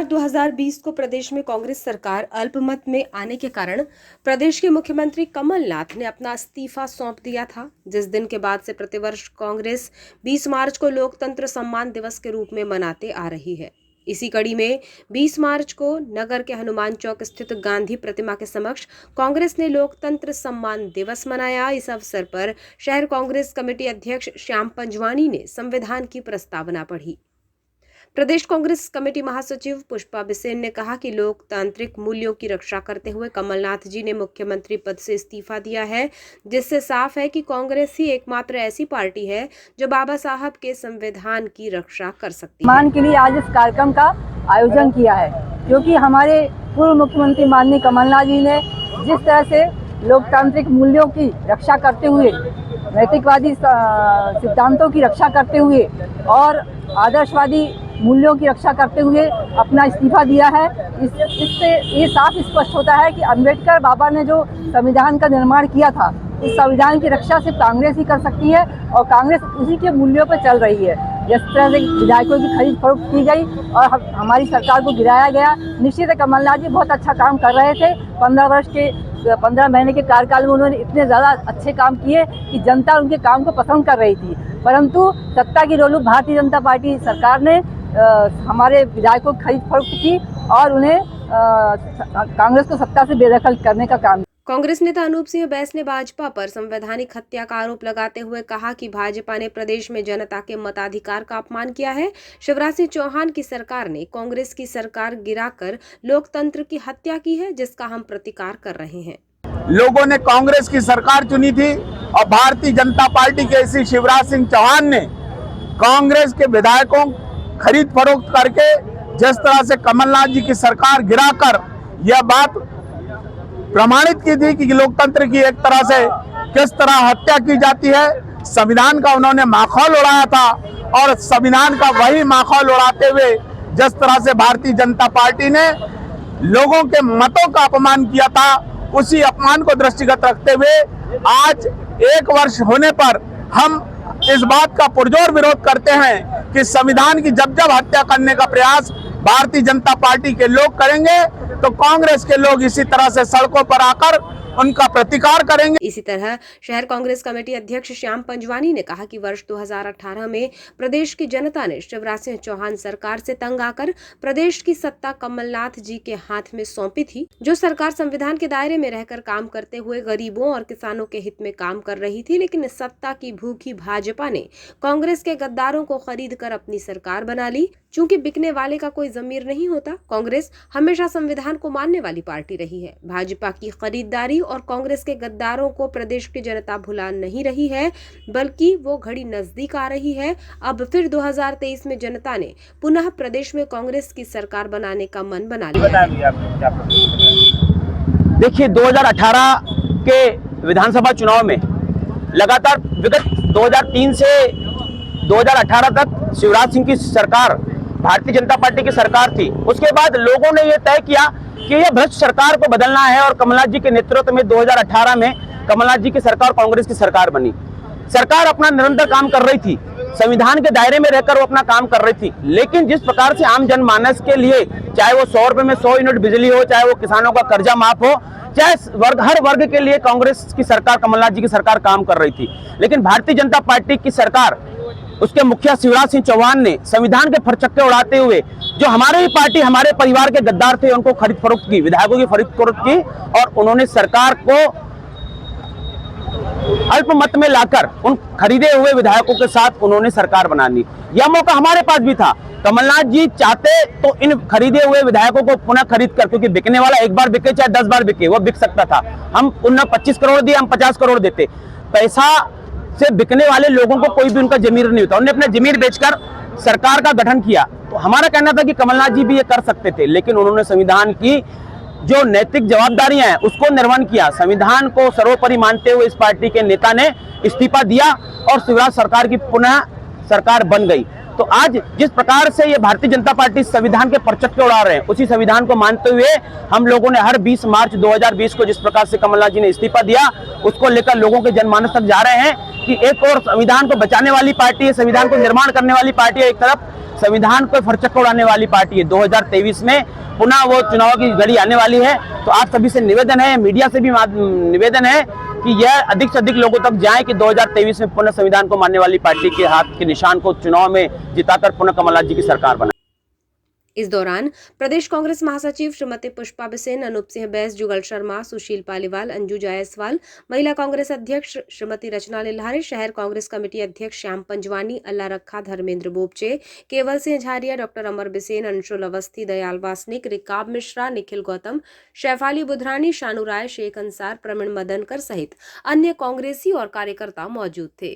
मार्च 2020 को प्रदेश में कांग्रेस सरकार अल्पमत में आने के कारण प्रदेश के मुख्यमंत्री कमलनाथ ने अपना इस्तीफा सौंप दिया था, जिस दिन के बाद से प्रतिवर्ष कांग्रेस 20 मार्च को लोकतंत्र सम्मान दिवस के रूप में मनाते आ रही है। इसी कड़ी में 20 मार्च को नगर के हनुमान चौक स्थित गांधी प्रतिमा के समक्ष कांग्रेस ने लोकतंत्र सम्मान दिवस मनाया। इस अवसर पर शहर कांग्रेस कमेटी अध्यक्ष श्याम पंजवानी ने संविधान की प्रस्तावना पढ़ी। प्रदेश कांग्रेस कमेटी महासचिव पुष्पा बिसेन ने कहा कि लोकतांत्रिक मूल्यों की रक्षा करते हुए कमलनाथ जी ने मुख्यमंत्री पद से इस्तीफा दिया है, जिससे साफ है कि कांग्रेस ही एकमात्र ऐसी पार्टी है जो बाबा साहब के संविधान की रक्षा कर सकती है। मान के लिए आज इस कार्यक्रम का आयोजन किया है, क्योंकि हमारे पूर्व मुख्यमंत्री माननीय कमलनाथ जी ने जिस तरह से लोकतांत्रिक मूल्यों की रक्षा करते हुए, नैतिकवादी सिद्धांतों की रक्षा करते हुए और आदर्शवादी मूल्यों की रक्षा करते हुए अपना इस्तीफा दिया है, इससे ये साफ स्पष्ट होता है कि अम्बेडकर बाबा ने जो संविधान का निर्माण किया था, इस संविधान की रक्षा सिर्फ कांग्रेस ही कर सकती है और कांग्रेस उसी के मूल्यों पर चल रही है। जिस तरह से विधायकों की खरीद फरोख्त की गई और हमारी सरकार को गिराया गया, निश्चित है कमलनाथ जी बहुत अच्छा काम कर रहे थे। 15 महीने के कार्यकाल में उन्होंने इतने ज़्यादा अच्छे काम किए कि जनता उनके काम को पसंद कर रही थी, परंतु सत्ता की लोलुप भारतीय जनता पार्टी सरकार ने हमारे विधायकों की खरीद फरोख्त की और उन्हें कांग्रेस को सत्ता से बेदखल करने का काम। कांग्रेस नेता अनूप सिंह बैस ने भाजपा पर संवैधानिक हत्या का आरोप लगाते हुए कहा कि भाजपा ने प्रदेश में जनता के मताधिकार का अपमान किया है। शिवराज सिंह चौहान की सरकार ने कांग्रेस की सरकार गिराकर लोकतंत्र की हत्या की है, जिसका हम प्रतिकार कर रहे हैं। लोगों ने कांग्रेस की सरकार चुनी थी और भारतीय जनता पार्टी के इसी शिवराज सिंह चौहान ने कांग्रेस के विधायकों खरीद फरोख्त करके जिस तरह से कमलनाथ जी की सरकार गिराकर यह बात प्रमाणित की थी कि लोकतंत्र की एक तरह से किस तरह हत्या की जाती है। संविधान का उन्होंने माखौल उड़ाया था और संविधान का वही माखौल उड़ाते हुए जिस तरह से भारतीय जनता पार्टी ने लोगों के मतों का अपमान किया था, उसी अपमान को दृष्टिगत रखते हुए आज 1 वर्ष होने पर हम इस बात का पुरजोर विरोध करते हैं कि संविधान की जब हत्या करने का प्रयास भारतीय जनता पार्टी के लोग करेंगे तो कांग्रेस के लोग इसी तरह से सड़कों पर आकर उनका प्रतिकार करेंगे। इसी तरह शहर कांग्रेस कमेटी अध्यक्ष श्याम पंजवानी ने कहा कि वर्ष 2018 में प्रदेश की जनता ने शिवराज सिंह चौहान सरकार से तंग आकर प्रदेश की सत्ता कमलनाथ जी के हाथ में सौंपी थी, जो सरकार संविधान के दायरे में रहकर काम करते हुए गरीबों और किसानों के हित में काम कर रही थी। लेकिन सत्ता की भूखी भाजपा ने कांग्रेस के गद्दारों को खरीद कर अपनी सरकार बना ली। चूंकि बिकने वाले का कोई जमीर नहीं होता, कांग्रेस हमेशा संविधान को मानने वाली पार्टी रही है। भाजपा की खरीदारी और कांग्रेस के गद्दारों को प्रदेश की जनता भुला नहीं रही है, बल्कि वो घड़ी नजदीक आ रही है। अब फिर 2023 में जनता ने पुनः प्रदेश में कांग्रेस की सरकार बनाने का मन बना लिया है। देखिए, 2018 के विधानसभा चुनाव में लगातार विगत 2003 से 2018 तक शिवराज सिंह की सरकार भारतीय जनता पार्टी की सरकार थी। उसके बाद लोगों ने यह तय किया कि यह भ्रष्ट सरकार को बदलना है और कमलनाथ जी के नेतृत्व में 2018 में कमलनाथ जी की सरकार कांग्रेस की सरकार बनी। सरकार अपना निरंतर काम कर रही थी, संविधान के दायरे में रहकर वो अपना काम कर रही थी, लेकिन जिस प्रकार से आम जनमानस के लिए, चाहे वो 100 रुपए में 100 यूनिट बिजली हो, चाहे वो किसानों का कर्जा माफ हो, चाहे हर वर्ग के लिए कांग्रेस की सरकार, कमलनाथ जी की सरकार काम कर रही थी। लेकिन भारतीय जनता पार्टी की सरकार, उसके मुखिया शिवराज सिंह चौहान ने संविधान के फरचक्के उड़ाते हुए जो हमारे ही पार्टी, हमारे परिवार के गद्दार थे, उनको खरीद फरोख्त की, विधायकों की खरीद फरोख्त की और उन्होंने सरकार को अल्पमत में लाकर उन खरीदे हुए विधायकों के साथ उन्होंने सरकार बना ली। यह मौका हमारे पास भी था। कमलनाथ जी चाहते तो इन खरीदे हुए विधायकों को पुनः खरीद कर, क्योंकि बिकने वाला एक बार बिके चाहे 10 बार बिके, वो बिक सकता था। हम उन्हें 25 करोड़ दिए, हम 50 करोड़ देते। पैसा से बिकने वाले लोगों को कोई भी उनका जमीर नहीं होता। उन्होंने अपना जमीर बेचकर सरकार का गठन किया। तो हमारा कहना था कि कमलनाथ जी भी ये कर सकते थे, लेकिन उन्होंने संविधान की जो नैतिक जवाबदारियां हैं उसको निर्वहन किया। संविधान को सर्वोपरि मानते हुए इस पार्टी के नेता ने इस्तीफा दिया और शिवराज सरकार की पुनः सरकार बन गई। तो आज जिस प्रकार से ये भारतीय जनता पार्टी संविधान के परचक्के उड़ा रहे हैं, उसी संविधान को मानते हुए हम लोगों ने हर 20 मार्च 2020 को जिस प्रकार से कमलनाथ जी ने इस्तीफा दिया, उसको लेकर लोगों के जनमानस तक जा रहे हैं कि एक और संविधान को बचाने वाली पार्टी है, संविधान को निर्माण करने वाली पार्टी है, एक तरफ संविधान को फरचक्का उड़ाने वाली पार्टी है। 2023 में पुनः वो चुनाव की घड़ी आने वाली है, तो आप सभी से निवेदन है, मीडिया से भी निवेदन है कि यह अधिक से अधिक लोगों तक जाए कि 2023 में पुनः संविधान को मानने वाली पार्टी के हाथ के निशान को चुनाव में जिताकर पुनः कमलनाथ जी की सरकार बनाए। इस दौरान प्रदेश कांग्रेस महासचिव श्रीमती पुष्पा बिसेन, अनूप सिंह बैस, जुगल शर्मा, सुशील पालीवाल, अंजू जायसवाल, महिला कांग्रेस अध्यक्ष श्रीमती रचना लिल्हारे, शहर कांग्रेस कमेटी अध्यक्ष श्याम पंजवानी, अल्लाह रखा, धर्मेंद्र बोपचे, केवल सिंह झारिया, डॉक्टर अमर बिसेन, अंशुल अवस्थी, दयाल वासनिक, रिकाब मिश्रा, निखिल गौतम, शैफाली बुधरानी, शानू राय, शेख अंसार, प्रवीण मदनकर सहित अन्य कांग्रेसी और कार्यकर्ता मौजूद थे।